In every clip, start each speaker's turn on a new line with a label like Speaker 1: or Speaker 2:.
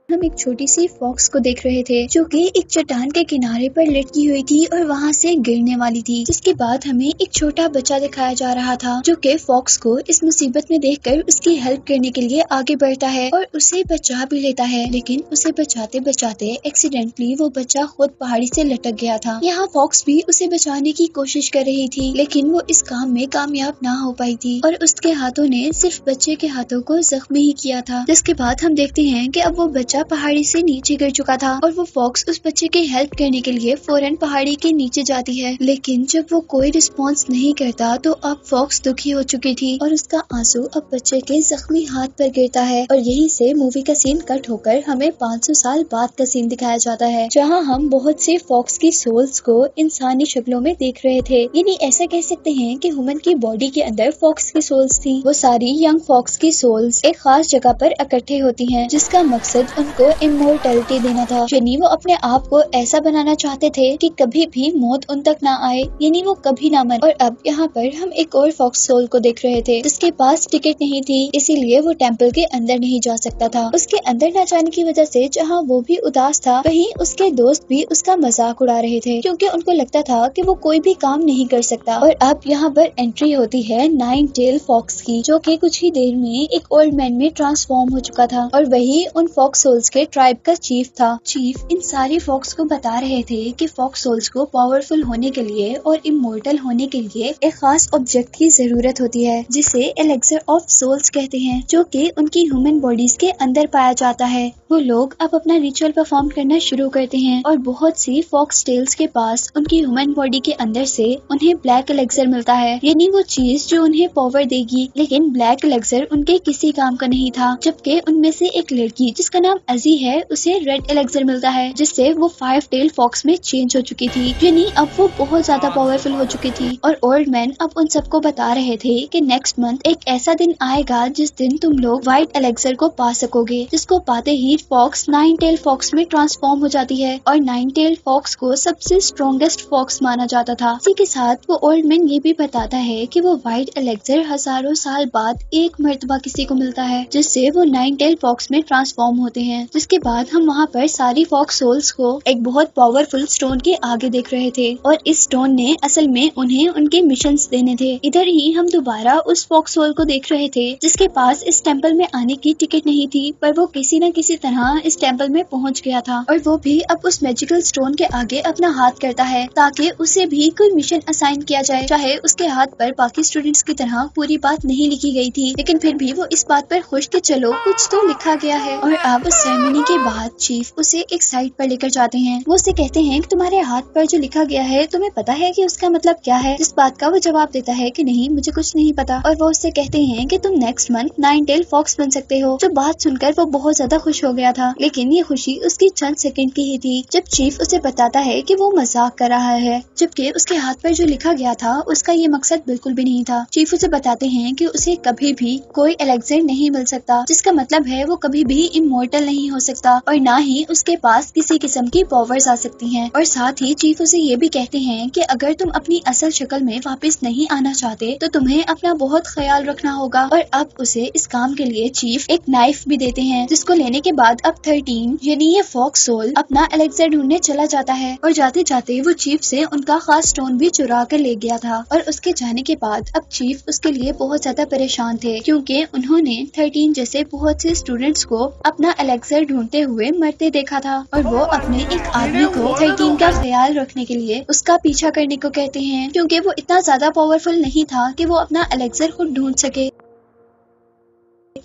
Speaker 1: हम एक छोटी सी फॉक्स को देख रहे थे जो कि एक चट्टान के किनारे पर लटकी हुई थी और वहां से गिरने वाली थी। जिसके बाद हमें एक छोटा बच्चा दिखाया जा रहा था जो कि फॉक्स को इस मुसीबत में देखकर उसकी हेल्प करने के लिए आगे बढ़ता है और उसे बचा भी लेता है। लेकिन उसे बचाते बचाते एक्सीडेंटली वो बच्चा खुद पहाड़ी से लटक गया था। यहाँ फॉक्स भी उसे बचाने की कोशिश कर रही थी लेकिन वो इस काम में कामयाब ना हो पाई थी और उसके हाथों ने सिर्फ बच्चे के हाथों को जख्मी ही किया था। जिसके बाद हम देखते हैं कि अब वो बच्चा पहाड़ी से नीचे गिर चुका था और वो फॉक्स उस बच्चे की हेल्प करने के लिए फौरन पहाड़ी के नीचे जाती है। लेकिन जब वो कोई रिस्पॉन्स नहीं करता तो अब फॉक्स दुखी हो चुकी थी और उसका आंसू अब बच्चे के जख्मी हाथ पर गिरता है और यहीं से मूवी का सीन कट होकर हमें 500 साल बाद का सीन दिखाया जाता है जहाँ हम बहुत से फॉक्स की सोल्स को इंसानी शक्लों में देख रहे थे। यानी ऐसा कह सकते हैं कि ह्यूमन की बॉडी के अंदर फॉक्स की सोल्स थी। वो सारी यंग फॉक्स की सोल्स एक खास जगह पर इकट्ठे होती हैं जिसका मकसद उनको इमोर्टैलिटी देना था। यानी वो अपने आप को ऐसा बनाना चाहते थे कि कभी भी मौत उन तक ना आए, यानी वो कभी ना मरे। और अब यहाँ पर हम एक और फॉक्स सोल को देख रहे थे जिसके पास टिकट नहीं थी, इसीलिए वो टेम्पल के अंदर नहीं जा सकता था। उसके अंदर न जाने की वजह से जहाँ वो भी उदास था वहीं उसके दोस्त भी उसका मजाक उड़ा रहे थे क्योंकि उनको लगता था कि वो कोई भी काम नहीं कर सकता। और अब यहाँ पर एंट्री होती है 9 टेल फॉक्स की जो कि कुछ ही देर में एक ओल्ड मैन में ट्रांसफॉर्म हो चुका था और वही उन फॉक्स सोल्स के ट्राइब का चीफ था। चीफ इन सारी फॉक्स को बता रहे थे कि फॉक्स सोल्स को पावरफुल होने के लिए और इमोर्टल होने के लिए एक खास ऑब्जेक्ट की जरूरत होती है जिसे एलेक्सर ऑफ सोल्स कहते हैं जो कि उनकी ह्यूमन बॉडीज के अंदर पाया जाता है। वो लोग अब अपना रिचुअल परफॉर्म करना शुरू करते हैं और बहुत सी फॉक्स टेल्स के पास उनकी ह्यूमन बॉडी के अंदर से उन्हें ब्लैक एलेक्सर मिलता है, यानी वो चीज जो उन्हें पावर देगी। लेकिन ब्लैक एलेक्सर उनके किसी काम का नहीं था, जबकि उनमें से एक लड़की जिसका नाम अजी है उसे रेड एलेक्सर मिलता है जिससे वो 5 टेल फॉक्स में चेंज हो चुकी थी। यानी अब वो बहुत ज्यादा पावरफुल हो चुकी थी और ओल्ड मैन अब उन सबको बता रहे थे कि नेक्स्ट मंथ एक ऐसा दिन आएगा जिस दिन तुम लोग व्हाइट एलेक्सर को पा सकोगे, जिसको पाते ही फॉक्स 9 टेल फॉक्स में ट्रांसफॉर्म हो जाती है और 9 टेल फॉक्स को सबसे स्ट्रॉन्गेस्ट फॉक्स माना जाता था। इसी के साथ वो ओल्ड मैन ये भी बताता है कि वो व्हाइट एलेक्सर हजारों साल बाद एक मर्तबा किसी को मिलता है जिससे वो 9 टेल फॉक्स में ट्रांसफॉर्म होते हैं। जिसके बाद हम वहाँ पर सारी फॉक्स सोल्स को एक बहुत पावरफुल स्टोन के आगे देख रहे थे और इस स्टोन ने असल में उन्हें उनके मिशंस देने थे। इधर ही हम दोबारा उस फॉक्स सोल को देख रहे थे जिसके पास इस टेम्पल में आने की टिकट नहीं थी, पर वो किसी न किसी तरह इस टेम्पल में पहुंच गया था और वो भी अब उस मैजिकल स्टोन के आगे अपना हाथ करता है ताकि उसे भी कोई मिशन असाइन किया जाए। चाहे उसके हाथ पर बाकी स्टूडेंट्स की तरह पूरी बात नहीं लिखी गई थी, लेकिन फिर भी वो इस बात पर खुश कि चलो कुछ तो लिखा गया है। और अब उस सेरेमनी के बाद चीफ उसे एक साइड पर लेकर जाते हैं। वो उसे कहते हैं कि तुम्हारे हाथ पर जो लिखा गया है तुम्हें पता है कि उसका मतलब क्या है। इस बात का वो जवाब देता है कि नहीं, मुझे कुछ नहीं पता। और वो उससे कहते हैं कि तुम नेक्स्ट मंथ 9 टेल फॉक्स बन सकते हो। जो बात सुनकर वो बहुत ज्यादा खुश हो गया था, लेकिन ये खुशी उसकी चंद सेकंड की ही थी जब चीफ उसे बताता है कि वो मजाक कर रहा है, जबकि उसके हाथ पर जो लिखा गया था उसका ये मकसद बिल्कुल भी नहीं था। चीफ उसे बताते हैं कि उसे कभी भी कोई एलेक्सर नहीं मिल सकता, जिसका मतलब है वो कभी भी इमोर्टल नहीं हो सकता और ना ही उसके पास किसी किस्म की पावर्स आ सकती हैं। और साथ ही चीफ उसे ये भी कहते हैं कि अगर तुम अपनी असल शक्ल में वापस नहीं आना चाहते तो तुम्हें अपना बहुत ख्याल रखना होगा। और अब उसे इस काम के लिए चीफ एक नाइफ भी देते हैं जिसको लेने के बाद अब 13 यानी ये फॉक्स सोल अपना एलेक्सर ढूंढने चला जाता है और जाते जाते वो चीफ से उनका खास स्टोन भी चुरा कर ले गया था। और उसके जाने के बाद अब चीफ उसके लिए बहुत ज्यादा परेशान थे क्योंकि उन्होंने 13 जैसे बहुत से स्टूडेंट्स को अपना एलेक्सर ढूंढते हुए मरते देखा था और वो अपने एक आदमी को 13 का ख्याल रखने के लिए उसका पीछा करने को कहते हैं क्योंकि वो इतना ज्यादा पावरफुल नहीं था कि वो अपना एलेक्सर खुद ढूंढ सके।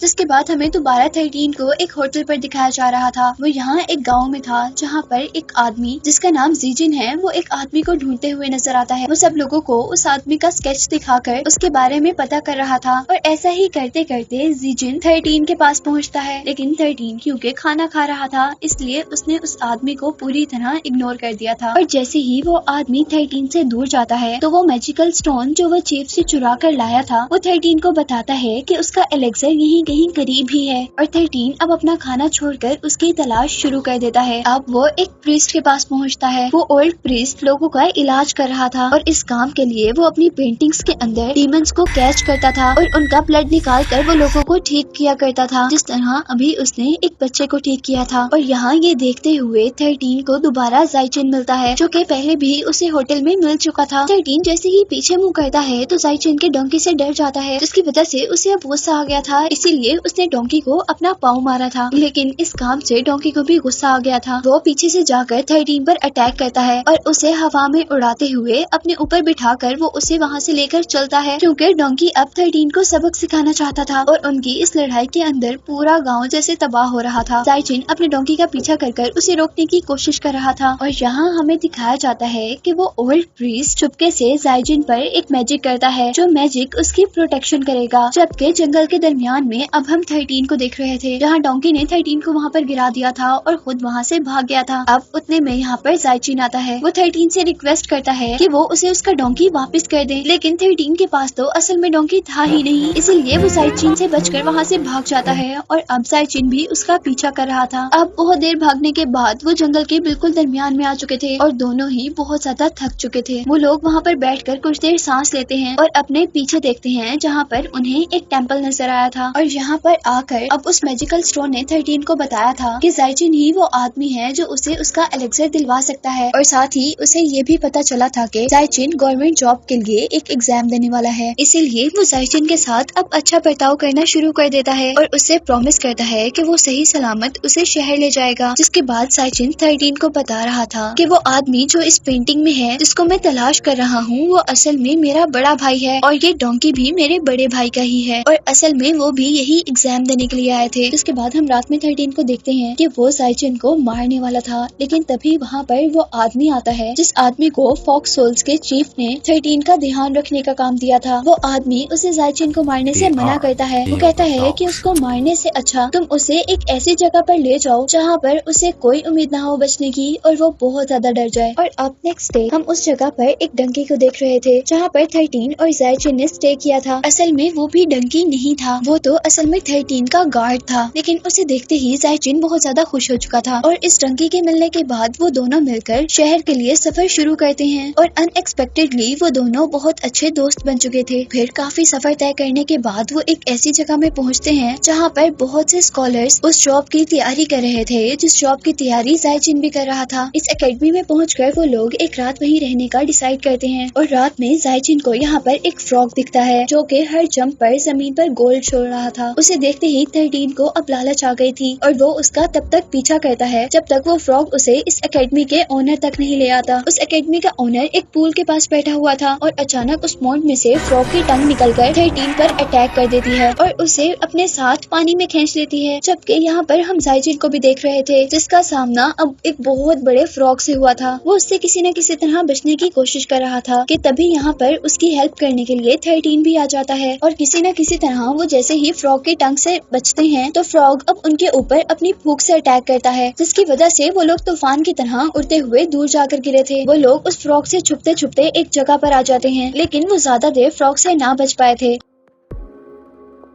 Speaker 1: जिसके बाद हमें दोबारा 13 को एक होटल पर दिखाया जा रहा था। वो यहाँ एक गांव में था जहाँ पर एक आदमी जिसका नाम जीजिन है वो एक आदमी को ढूंढते हुए नजर आता है। वो सब लोगों को उस आदमी का स्केच दिखाकर उसके बारे में पता कर रहा था और ऐसा ही करते करते जीजिन 13 के पास पहुँचता है, लेकिन 13 क्योंकि खाना खा रहा था इसलिए उसने उस आदमी को पूरी तरह इग्नोर कर दिया था। और जैसे ही वो आदमी 13 से दूर जाता है तो वो मैजिकल स्टोन जो वो चीफ से चुरा कर लाया था वो 13 को बताता है कि उसका एलेक्सर यहीं कहीं करीब ही है और 13 अब अपना खाना छोड़कर उसकी तलाश शुरू कर देता है। अब वो एक प्रीस्ट के पास पहुंचता है। वो ओल्ड प्रीस्ट लोगों का इलाज कर रहा था और इस काम के लिए वो अपनी पेंटिंग्स के अंदर डीमंस को कैच करता था और उनका ब्लड निकाल कर वो लोगों को ठीक किया करता था, जिस तरह अभी उसने एक बच्चे को ठीक किया था। और यहाँ ये देखते हुए 13 को दोबारा जाइचिन मिलता है, जो कि पहले भी उसे होटल में मिल चुका था। 13 जैसे ही पीछे मुंह करता है तो जाइचिन के डोंकी से डर जाता है, जिसकी वजह से उसे अब गुस्सा आ गया था, इसीलिए उसने डोंकी को अपना पाँव मारा था। लेकिन इस काम से डोंकी को भी गुस्सा आ गया था। वो पीछे से जाकर 13 पर अटैक करता है और उसे हवा में उड़ाते हुए अपने ऊपर बिठाकर वो उसे वहाँ से लेकर चलता है, क्योंकि डोंकी अब 13 को सबक सिखाना चाहता था और उनकी इस लड़ाई के अंदर पूरा गांव जैसे तबाह हो रहा था। जाइचिन अपने डोंकी का पीछा कर उसे रोकने की कोशिश कर रहा था और यहाँ हमें दिखाया जाता है कि वो ओल्ड प्रीस्ट चुपके से जाइचिन पर एक मैजिक करता है, जो मैजिक उसकी प्रोटेक्शन करेगा। जबकि जंगल के दरमियान में अब हम 13 को देख रहे थे, जहाँ डोंकी ने 13 को वहाँ पर गिरा दिया था और खुद वहाँ से भाग गया था। अब उतने में यहाँ पर जाइचिन आता है। वो 13 से रिक्वेस्ट करता है कि वो उसे उसका डोंकी वापस कर दे, लेकिन 13 के पास तो असल में डोंकी था ही नहीं, इसीलिए वो जाइचिन से बचकर वहाँ से भाग जाता है और अब जाइचिन भी उसका पीछा कर रहा था। अब बहुत देर भागने के बाद वो जंगल के बिल्कुल दरमियान में आ चुके थे और दोनों ही बहुत ज्यादा थक चुके थे। वो लोग वहाँ पर बैठकर कुछ देर सांस लेते हैं और अपने पीछे देखते हैं, जहाँ पर उन्हें एक टेम्पल नजर आया था और यहाँ पर आकर अब उस मैजिकल स्टोन ने 13 को बताया था कि जाइचिन ही वो आदमी है जो उसे उसका एलेक्सर दिलवा सकता है। और साथ ही उसे ये भी पता चला था कि जाइचिन गवर्नमेंट जॉब के लिए एक एग्जाम देने वाला है, इसीलिए वो जाइचिन के साथ अब अच्छा बर्ताव करना शुरू कर देता है और उससे प्रॉमिस करता है कि वो सही सलामत उसे शहर ले जाएगा। जिसके बाद जाइचिन 13 को बता रहा था कि वो आदमी जो इस पेंटिंग में है, जिसको मैं तलाश कर रहा हूँ, वो असल में मेरा बड़ा भाई है और ये डोंकी भी मेरे बड़े भाई का ही है और असल में वो भी यही एग्जाम देने के लिए आए थे। इसके बाद हम रात में 13 को देखते हैं कि वो जाइचिन को मारने वाला था, लेकिन तभी वहाँ पर वो आदमी आता है जिस आदमी को फॉक्स सोल्स के चीफ ने 13 का ध्यान रखने का काम दिया था। वो आदमी उसे जाइचिन को मारने से मना करता है। वो कहता है कि उसको मारने से अच्छा तुम उसे एक ऐसी जगह पर ले जाओ जहाँ पर उसे कोई उम्मीद ना हो बचने की और वो बहुत ज्यादा डर जाए। और अब नेक्स्ट डे हम उस जगह पर एक डंकी को देख रहे थे, जहाँ पर 13 और जाइचिन ने स्टे किया था। असल में वो भी डंकी नहीं था, वो तो असल में 13 का गार्ड था, लेकिन उसे देखते ही जाइचिन बहुत ज्यादा खुश हो चुका था और इस डंकी के मिलने के बाद वो दोनों मिलकर शहर के लिए सफर शुरू करते हैं और अनएक्सपेक्टेडली वो दोनों बहुत अच्छे दोस्त बन चुके थे। फिर काफी सफर तय करने के बाद वो एक ऐसी जगह में पहुंचते हैं जहाँ पर बहुत से स्कॉलर्स उस जॉब की तैयारी कर रहे थे, जिस जॉब की तैयारी जाइचिन भी कर रहा था। इस एकेडमी में पहुंचकर वो लोग एक रात वहीं रहने का डिसाइड करते हैं और रात में जाइचिन को यहाँ पर एक फ्रॉग दिखता है जो कि हर जंप पर जमीन पर गोल छोड़ रहा था। उसे देखते ही 13 को अब लालच आ गई थी और वो उसका तब तक पीछा करता है जब तक वो फ्रॉग उसे इस एकेडमी के ओनर तक नहीं ले आता। उस एकेडमी का ओनर एक पूल के पास बैठा हुआ था और अचानक उस पॉन्ड में से फ्रॉग की टंग निकलकर 13 पर अटैक कर देती है और उसे अपने साथ पानी में खींच लेती है। जबकि यहाँ पर हम जाइचिन को भी देख रहे थे, जिसका सामना अब एक बहुत बड़े फ्रॉग से हुआ था। वो उससे किसी न किसी तरह बचने की कोशिश कर रहा था कि तभी यहाँ पर उसकी हेल्प करने के लिए 13 भी आ जाता है और किसी न किसी तरह वो जैसे ही फ्रॉग की टंग से बचते हैं तो फ्रॉग अब उनके ऊपर अपनी फूंक से अटैक करता है, जिसकी वजह से वो लोग तूफान की तरह उड़ते हुए दूर जाकर गिरे थे। वो लोग उस फ्रॉग से छुपते छुपते एक जगह पर आ जाते हैं, लेकिन वो ज्यादा देर फ्रॉग से ना बच पाए थे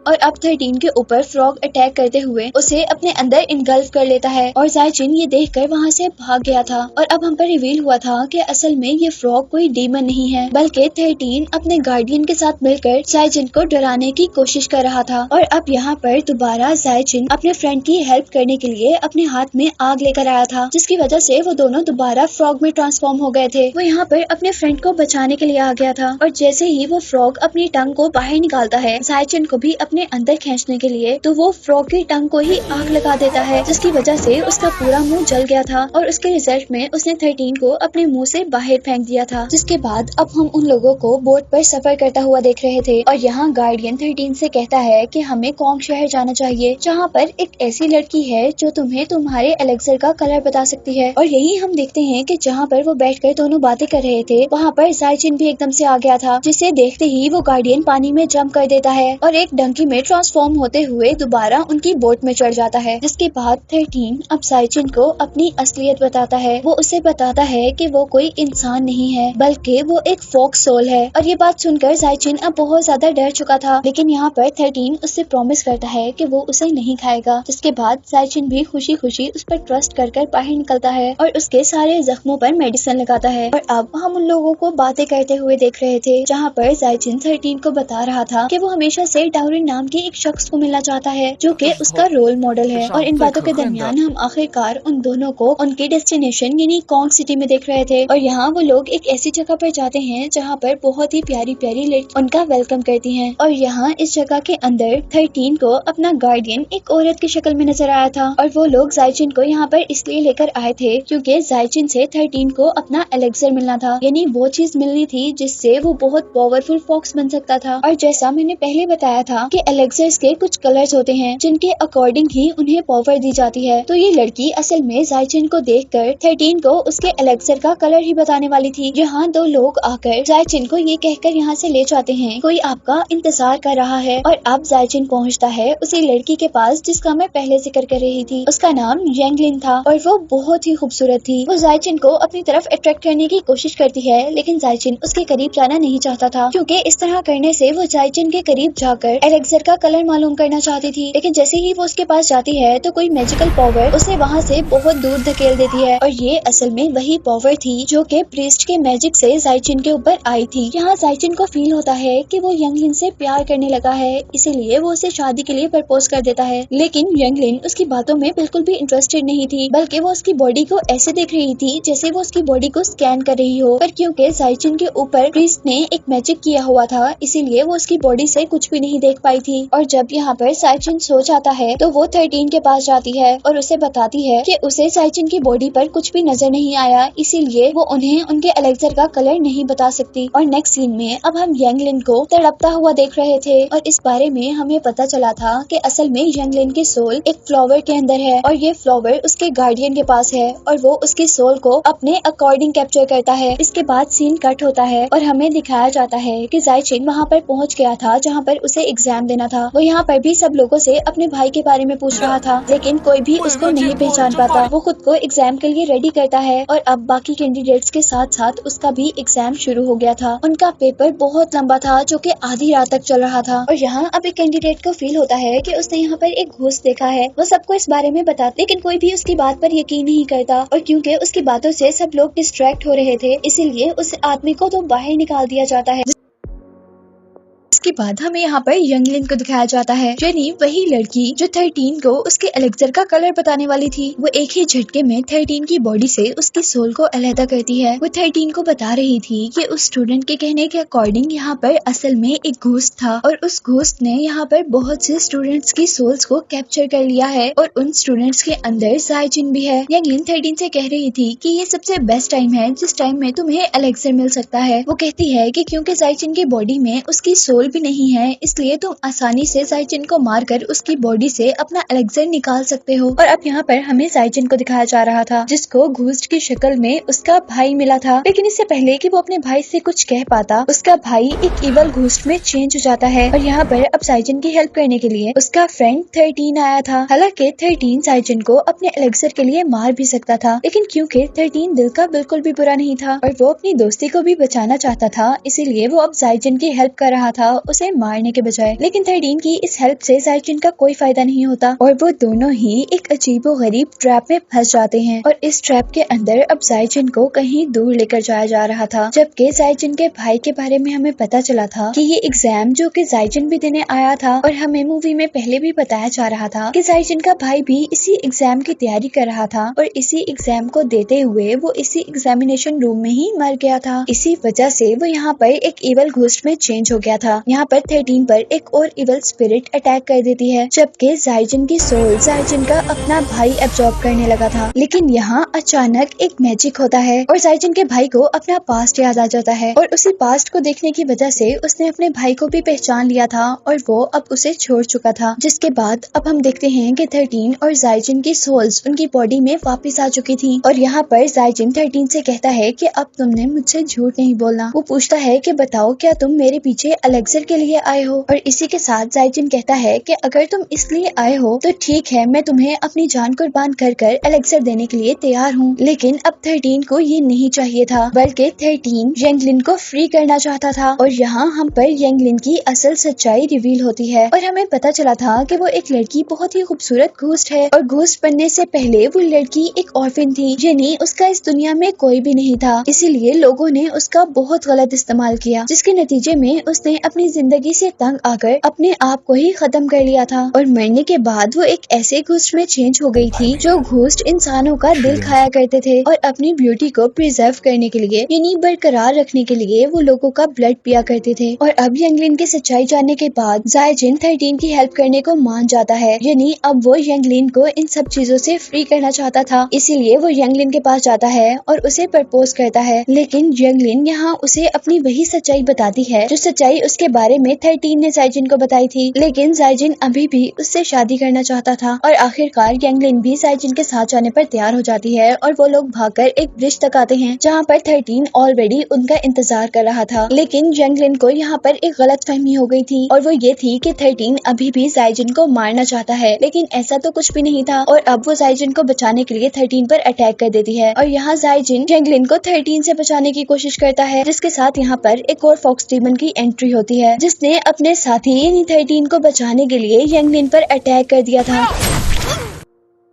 Speaker 1: और अब 13 के ऊपर फ्रॉग अटैक करते हुए उसे अपने अंदर इनगल्फ कर लेता है और जाइचिन ये देखकर वहाँ से भाग गया था। और अब हम पर रिवील हुआ था कि असल में ये फ्रॉग कोई डीमन नहीं है, बल्कि 13 अपने गार्डियन के साथ मिलकर जाइचिन को डराने की कोशिश कर रहा था। और अब यहाँ पर दोबारा जाइचिन अपने फ्रेंड की हेल्प करने के लिए अपने हाथ में आग लेकर आया था, जिसकी वजह से वो दोनों दोबारा फ्रॉग में ट्रांसफॉर्म हो गए थे। वो यहाँ पर अपने फ्रेंड को बचाने के लिए आ गया था और जैसे ही वो फ्रॉग अपनी टंग को बाहर निकालता है जाइचिन को भी अपने अंदर खींचने के लिए, तो वो फ्रॉग की टंग को ही आग लगा देता है, जिसकी वजह से उसका पूरा मुंह जल गया था और उसके रिजल्ट में उसने 13 को अपने मुंह से बाहर फेंक दिया था। जिसके बाद अब हम उन लोगों को बोट पर सफर करता हुआ देख रहे थे और यहाँ गार्डियन 13 से कहता है कि हमें कॉन्ग शहर जाना चाहिए, जहाँ पर एक ऐसी लड़की है जो तुम्हें तुम्हारे एलेक्सर का कलर बता सकती है। और यही हम देखते हैं कि जहाँ पर वो बैठकर दोनों बातें कर रहे थे वहाँ पर जाइचिन भी एकदम से आ गया था, जिसे देखते ही वो गार्डियन पानी में जंप कर देता है और एक डंकी एनर्जी में ट्रांसफॉर्म होते हुए दोबारा उनकी बोट में चढ़ जाता है। जिसके बाद 13 अब जायचिन को अपनी असलियत बताता है। वो उसे बताता है कि वो कोई इंसान नहीं है बल्कि वो एक फॉक्स सोल है। और ये बात सुनकर जायचिन अब बहुत ज्यादा डर चुका था, लेकिन यहाँ पर 13 उससे प्रॉमिस करता है कि वो उसे नहीं खाएगा। जिसके बाद जायचिन भी खुशी खुशी उस पर ट्रस्ट कर बाहर निकलता है और उसके सारे जख्मों पर मेडिसिन लगाता है। और अब हम उन लोगों को बातें करते हुए देख रहे थे जहाँ पर जायचिन 13 को बता रहा था कि वो हमेशा से डाउरिन नाम के एक शख्स को मिलना चाहता है जो कि उसका रोल मॉडल है। और इन बातों के दरमियान हम आखिरकार उन दोनों को उनके डेस्टिनेशन यानी कॉन्ग सिटी में देख रहे थे। और यहाँ वो लोग एक ऐसी जगह पर जाते हैं जहाँ पर बहुत ही प्यारी प्यारी लड़की उनका वेलकम करती हैं। और यहाँ इस जगह के अंदर 13 को अपना गार्डियन एक औरत की शक्ल में नजर आया था। और वो लोग जायचिन को यहाँ पर इसलिए लेकर आए थे क्योंकि जायचिन से 13 को अपना एलेक्सर मिलना था, यानी वो चीज मिलनी थी जिससे वो बहुत पावरफुल फॉक्स बन सकता था। और जैसा मैंने पहले बताया था कि एलेक्सर्स के कुछ कलर्स होते हैं जिनके अकॉर्डिंग ही उन्हें पावर दी जाती है। तो ये लड़की असल में जायचिन को देखकर 13 को उसके एलेक्सर का कलर ही बताने वाली थी। यहाँ दो लोग आकर जायचिन को ये कहकर यहाँ से ले जाते हैं कोई आपका इंतजार कर रहा है। और अब जायचिन पहुँचता है उसी लड़की के पास जिसका मैं पहले जिक्र कर रही थी। उसका नाम यांगलिन था और वो बहुत ही खूबसूरत थी। वो जायचिन को अपनी तरफ अट्रैक्ट करने की कोशिश करती है, लेकिन जायचिन उसके करीब जाना नहीं चाहता था क्योंकि इस तरह करने से वो जायचिन के करीब जाकर एलेक्सर का कलर मालूम करना चाहती थी। लेकिन जैसे ही वो उसके पास जाती है तो कोई मैजिकल पावर उसे वहाँ से बहुत दूर धकेल देती है। और ये असल में वही पावर थी जो कि प्रीस्ट के मैजिक से जायचिन के ऊपर आई थी। यहाँ जायचिन को फील होता है कि वो यांगलिन से प्यार करने लगा है, इसीलिए वो उसे शादी के लिए प्रपोज कर देता है। लेकिन यांगलिन उसकी बातों में बिल्कुल भी इंटरेस्टेड नहीं थी, बल्कि वो उसकी बॉडी को ऐसे देख रही थी जैसे वो उसकी बॉडी को स्कैन कर रही हो। पर क्योंकि जायचिन के ऊपर प्रीस्ट ने एक मैजिक किया हुआ था, इसीलिए वो उसकी बॉडी से कुछ भी नहीं देख पाई थी। और जब यहाँ पर जायचिन सो जाता है तो वो 13 के पास जाती है और उसे बताती है कि उसे जायचिन की बॉडी पर कुछ भी नजर नहीं आया, इसीलिए वो उन्हें उनके एलेक्सर का कलर नहीं बता सकती। और नेक्स्ट सीन में अब हम यांगलिन को तड़पता हुआ देख रहे थे और इस बारे में हमें पता चला था कि असल में यांगलिन की सोल एक फ्लावर के अंदर है और ये फ्लावर उसके गार्डियन के पास है और वो उसकी सोल को अपने अकॉर्डिंग कैप्चर करता है। इसके बाद सीन कट होता है और हमें दिखाया जाता है कि जायचिन वहाँ पर पहुँच गया था जहाँ पर उसे एग्जाम देना था। वो यहाँ पर भी सब लोगों से अपने भाई के बारे में पूछ रहा था, लेकिन कोई भी उसको नहीं पहचान पाता। वो खुद को एग्जाम के लिए रेडी करता है और अब बाकी कैंडिडेट्स के साथ साथ उसका भी एग्जाम शुरू हो गया था। उनका पेपर बहुत लंबा था जो कि आधी रात तक चल रहा था। और यहाँ अब एक कैंडिडेट को फील होता है कि उसने यहाँ पर एक घोस्ट देखा है। वो सबको इस बारे में बताते, लेकिन कोई भी उसकी बात पर यकीन नहीं करता। और क्योंकि उसकी बातों से सब लोग डिस्ट्रैक्ट हो रहे थे, इसीलिए उस आदमी को तो बाहर निकाल दिया जाता है। इसके बाद हमें यहाँ पर यांगलिन को दिखाया जाता है, यानी वही लड़की जो 13 को उसके एलेक्सर का कलर बताने वाली थी। वो एक ही झटके में 13 की बॉडी से उसकी सोल को अलहदा करती है। वो 13 को बता रही थी कि उस स्टूडेंट के कहने के अकॉर्डिंग यहाँ पर असल में एक घोस्ट था और उस घोस्ट ने यहाँ पर बहुत से स्टूडेंट्स की सोल्स को कैप्चर कर लिया है और उन स्टूडेंट्स के अंदर जायचिन भी है। यांगलिन 13 से कह रही थी कि ये सबसे बेस्ट टाइम है जिस टाइम में तुम्हें एलेक्सर मिल सकता है। वो कहती है कि क्योंकि जायचिन की बॉडी में उसकी सोल भी नहीं है, इसलिए तुम आसानी से जायचिन को मारकर उसकी बॉडी से अपना एलेक्सर निकाल सकते हो। और अब यहाँ पर हमें जायचिन को दिखाया जा रहा था जिसको घोस्ट की शक्ल में उसका भाई मिला था। लेकिन इससे पहले कि वो अपने भाई से कुछ कह पाता, उसका भाई एक इवल घोस्ट में चेंज हो जाता है। और यहाँ पर अब जायचिन की हेल्प करने के लिए उसका फ्रेंड 13 आया था। हालांकि 13 जायचिन को अपने एलेक्सर के लिए मार भी सकता था, लेकिन क्योंकि 13 दिल का बिल्कुल भी बुरा नहीं था और वो अपनी दोस्ती को भी बचाना चाहता था, इसीलिए वो अब जायचिन की हेल्प कर रहा था उसे मारने के बजाय। लेकिन 13 की इस हेल्प से जायचिन का कोई फायदा नहीं होता और वो दोनों ही एक अजीबोगरीब ट्रैप में फंस जाते हैं। और इस ट्रैप के अंदर अब जायचिन को कहीं दूर लेकर जाया जा रहा था, जबकि जायचिन के भाई के बारे में हमें पता चला था कि ये एग्जाम जो कि जायचिन भी देने आया था और हमें मूवी में पहले भी बताया जा रहा था कि जायचिन का भाई भी इसी एग्जाम की तैयारी कर रहा था और इसी एग्जाम को देते हुए वो इसी एग्जामिनेशन रूम में ही मर गया था। इसी वजह से वो यहाँ पर एक इवल घोस्ट में चेंज हो गया था। यहाँ पर 13 पर एक और इवल स्पिरिट अटैक कर देती है, जबकि जायचिन की सोल जायचिन का अपना भाई एब्जॉर्ब करने लगा था। लेकिन यहाँ अचानक एक मैजिक होता है और जायचिन के भाई को अपना पास्ट याद आ जाता है और उसी पास्ट को देखने की वजह से उसने अपने भाई को भी पहचान लिया था और वो अब उसे छोड़ चुका था। जिसके बाद अब हम देखते हैं कि 13 और जायचिन की सोल्स उनकी बॉडी में वापस आ चुकी थी। और यहाँ पर जायचिन 13 से कहता है कि अब तुमने मुझसे झूठ नहीं बोलना। वो पूछता है कि बताओ क्या तुम मेरे पीछे एलेक्सर एलेक्सर के लिए आए हो। और इसी के साथ जाइजिन कहता है कि अगर तुम इसलिए आए हो तो ठीक है, मैं तुम्हें अपनी जान कुर्बान कर कर एलेक्सर देने के लिए तैयार हूँ। लेकिन अब 13 को ये नहीं चाहिए था, बल्कि 13 यंगलिन को फ्री करना चाहता था। और यहाँ हम पर यंगलिन की असल सच्चाई रिवील होती है और हमें पता चला था कि वो एक लड़की बहुत ही खूबसूरत घोस्ट है और घोस्ट बनने से पहले वो लड़की एक ऑर्फन थी, यानी उसका इस दुनिया में कोई भी नहीं था। इसीलिए लोगों ने उसका बहुत गलत इस्तेमाल किया, जिसके नतीजे में उसने अपनी जिंदगी से तंग आकर अपने आप को ही खत्म कर लिया था। और मरने के बाद वो एक ऐसे घोस्ट में चेंज हो गई थी जो घोस्ट इंसानों का दिल खाया करते थे और अपनी ब्यूटी को प्रिजर्व करने के लिए यानी बरकरार रखने के लिए वो लोगों का ब्लड पिया करते थे। और अब यंगलिन की सच्चाई जानने के बाद जाइजिन 13 की हेल्प करने को मान जाता है, यानी अब वो यंगलिन को इन सब चीजों से फ्री करना चाहता था। इसीलिए वो यंगलिन के पास जाता है और उसे प्रपोज करता है। लेकिन यंगलिन यहाँ उसे अपनी वही सच्चाई बताती है जो सच्चाई उसके बारे में 13 ने जाइजिन को बताई थी। लेकिन जाइजिन अभी भी उससे शादी करना चाहता था और आखिरकार यंगलिन भी जाइजिन के साथ जाने पर तैयार हो जाती है और वो लोग भागकर एक ब्रिज तक आते हैं जहाँ पर 13 ऑलरेडी उनका इंतजार कर रहा था। लेकिन यंगलिन को यहाँ पर एक गलतफहमी हो गई थी और वो ये थी कि 13 अभी भी जाइजिन को मारना चाहता है, लेकिन ऐसा तो कुछ भी नहीं था। और अब वो जाइजिन को बचाने के लिए 13 पर अटैक कर देती है और यहाँ जाइजिन यंगलिन को 13 से बचाने की कोशिश करता है, जिसके साथ यहाँ पर एक और फॉक्स डीमन की एंट्री होती है जिसने अपने साथी यानी 13 को बचाने के लिए यंगलिन पर अटैक कर दिया था।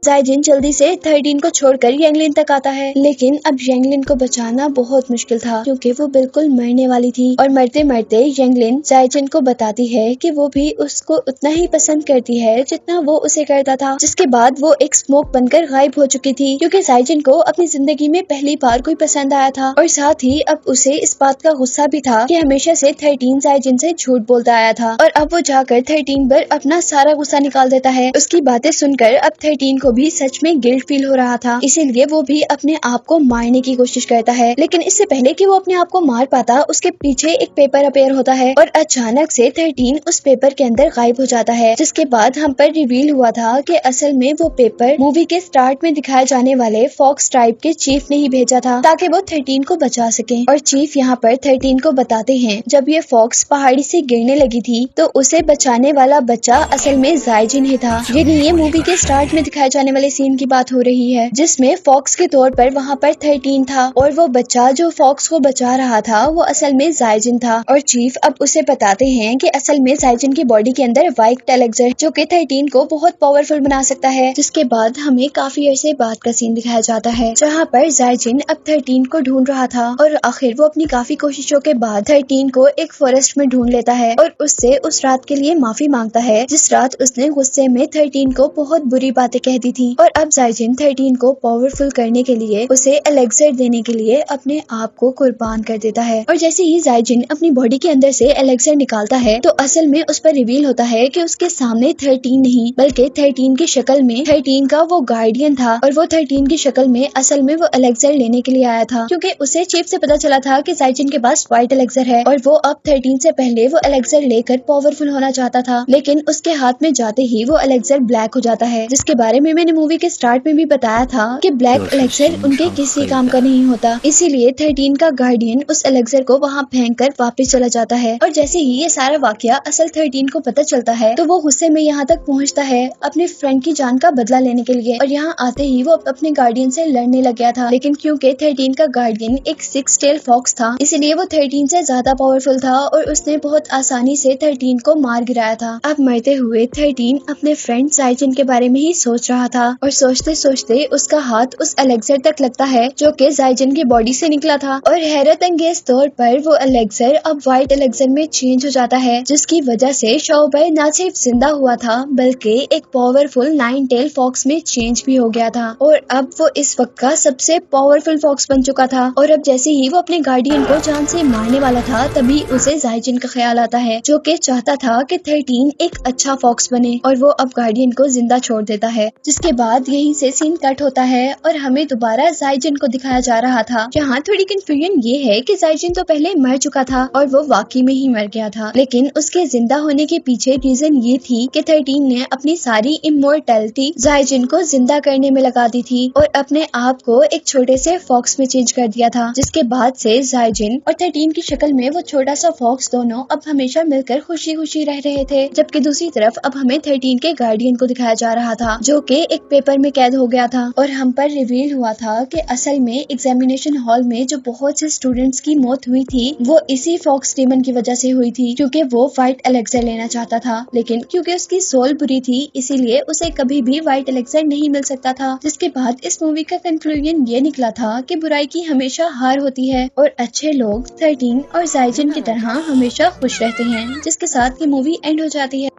Speaker 1: जाइजिन जल्दी से 13 को छोड़कर यंगलिन तक आता है, लेकिन अब यंगलिन को बचाना बहुत मुश्किल था क्योंकि वो बिल्कुल मरने वाली थी। और मरते मरते यंगलिन जाइजिन को बताती है कि वो भी उसको उतना ही पसंद करती है जितना वो उसे करता था। जिसके बाद वो एक स्मोक बनकर गायब हो चुकी थी क्योंकि जाइजिन को अपनी जिंदगी में पहली बार कोई पसंद आया था और साथ ही अब उसे इस बात का गुस्सा भी था कि हमेशा से 13 जाइजिन से झूठ बोलता आया था। और अब वो जाकर 13 पर अपना सारा गुस्सा निकाल देता है। उसकी बातें सुनकर अब 13 को भी सच में गिल्ट फील हो रहा था, इसीलिए वो भी अपने आप को मारने की कोशिश करता है। लेकिन इससे पहले कि वो अपने आप को मार पाता, उसके पीछे एक पेपर अपेयर होता है और अचानक से 13 उस पेपर के अंदर गायब हो जाता है। जिसके बाद हम पर रिवील हुआ था कि असल में वो पेपर मूवी के स्टार्ट में दिखाए जाने वाले फॉक्स ट्राइब के चीफ ने ही भेजा था ताकि वो 13 को बचा सके। और चीफ यहाँ पर 13 को बताते हैं जब ये फॉक्स पहाड़ी से गिरने लगी थी तो उसे बचाने वाला बच्चा असल में जाइजिन ही था। ये मूवी के स्टार्ट में दिखाए जाने वाले सीन की बात हो रही है जिसमें फॉक्स के तौर पर वहाँ पर 13 था और वो बच्चा जो फॉक्स को बचा रहा था वो असल में जाइजिन था। और चीफ अब उसे बताते हैं कि असल में जाइजिन की बॉडी के अंदर वाइट एलेक्सर जो कि 13 को बहुत पावरफुल बना सकता है। जिसके बाद हमें काफी अरसे बाद का सीन दिखाया जाता है जहाँ पर जाइजिन अब 13 को ढूंढ रहा था और आखिर वो अपनी काफी कोशिशों के बाद 13 को एक फॉरेस्ट में ढूंढ लेता है और उससे उस रात के लिए माफी मांगता है जिस रात उसने गुस्से में 13 को बहुत बुरी बातें कह दी थी। और अब जाइजिन 13 को पावरफुल करने के लिए उसे एलेक्सर देने के लिए अपने आप को कुर्बान कर देता है। और जैसे ही जाइजिन अपनी बॉडी के अंदर से एलेक्सर निकालता है तो असल में उस पर रिवील होता है कि उसके सामने 13 नहीं बल्कि 13 की शक्ल में 13 का वो गार्डियन था और वो 13 की शक्ल में असल में वो एलेक्सर लेने के लिए आया था क्योंकि उसे चीफ से पता चला था कि जाइजिन के पास व्हाइट एलेक्सर है और वो अब 13 से पहले वो एलेक्सर लेकर पावरफुल होना चाहता था। लेकिन उसके हाथ में जाते ही वो एलेक्सर ब्लैक हो जाता है, जिसके बारे में मैंने मूवी के स्टार्ट में भी बताया था कि ब्लैक एलेक्सर उनके किसी काम का नहीं होता। इसीलिए 13 का गार्डियन उस एलेक्सर को वहाँ फेंक कर वापिस चला जाता है। और जैसे ही ये सारा वाकया असल 13 को पता चलता है तो वो गुस्से में यहाँ तक पहुँचता है अपने फ्रेंड की जान का बदला लेने के लिए। और यहाँ आते ही वो अपने गार्डियन से लड़ने लग गया था, लेकिन क्योंकि 13 का गार्डियन एक 6 टेल फॉक्स था इसलिए वो 13 से ज्यादा पावरफुल था और उसने बहुत आसानी से 13 को मार गिराया था। अब मरते हुए 13 अपने फ्रेंड जाइजिन के बारे में ही सोच रहा था और सोचते सोचते उसका हाथ उस एलेक्सर तक लगता है जो कि जाइजिन की बॉडी से निकला था। और हैरत अंगेज तौर पर वो एलेक्सर अब व्हाइट एलेक्सर में चेंज हो जाता है जिसकी वजह से शॉबर न सिर्फ जिंदा हुआ था बल्कि एक पावरफुल 9 टेल फॉक्स में चेंज भी हो गया था। और अब वो इस वक्त का सबसे पावरफुल फॉक्स बन चुका था। और अब जैसे ही वो अपने गार्डियन को जान से मारने वाला था तभी उसे जाइजिन का ख्याल आता है जो कि चाहता था कि 13 एक अच्छा फॉक्स बने और वो अब गार्डियन को जिंदा छोड़ देता है। जिसके बाद यहीं से सीन कट होता है और हमें दोबारा जाइजिन को दिखाया जा रहा था। यहाँ थोड़ी कंफ्यूजन ये है कि जाइजिन तो पहले मर चुका था और वो वाकई में ही मर गया था, लेकिन उसके जिंदा होने के पीछे रीजन ये थी कि 13 ने अपनी सारी इमोर्टैलिटी जाइजिन को जिंदा करने में लगा दी थी और अपने आप को एक छोटे से फॉक्स में चेंज कर दिया था, जिसके बाद से जाइजिन और 13 की शक्ल में वो छोटा सा फॉक्स दोनों अब हमेशा मिलकर खुशी खुशी रह रहे थे। जबकि दूसरी तरफ अब हमें 13 के गार्डियन को दिखाया जा रहा था, जो कि एक पेपर में कैद हो गया था और हम पर रिवील हुआ था कि असल में एग्जामिनेशन हॉल में जो बहुत से स्टूडेंट्स की मौत हुई थी वो इसी फॉक्स डेमन की वजह से हुई थी, क्योंकि वो व्हाइट एलेक्सर लेना चाहता था, लेकिन क्योंकि उसकी सोल बुरी थी इसीलिए उसे कभी भी व्हाइट एलेक्सर नहीं मिल सकता था। जिसके बाद इस मूवी का कंक्लूजन ये निकला था कि बुराई की हमेशा हार होती है और अच्छे लोग 13 और जाइजिन की तरह हमेशा खुश रहते हैं, जिसके साथ ये मूवी एंड हो जाती है।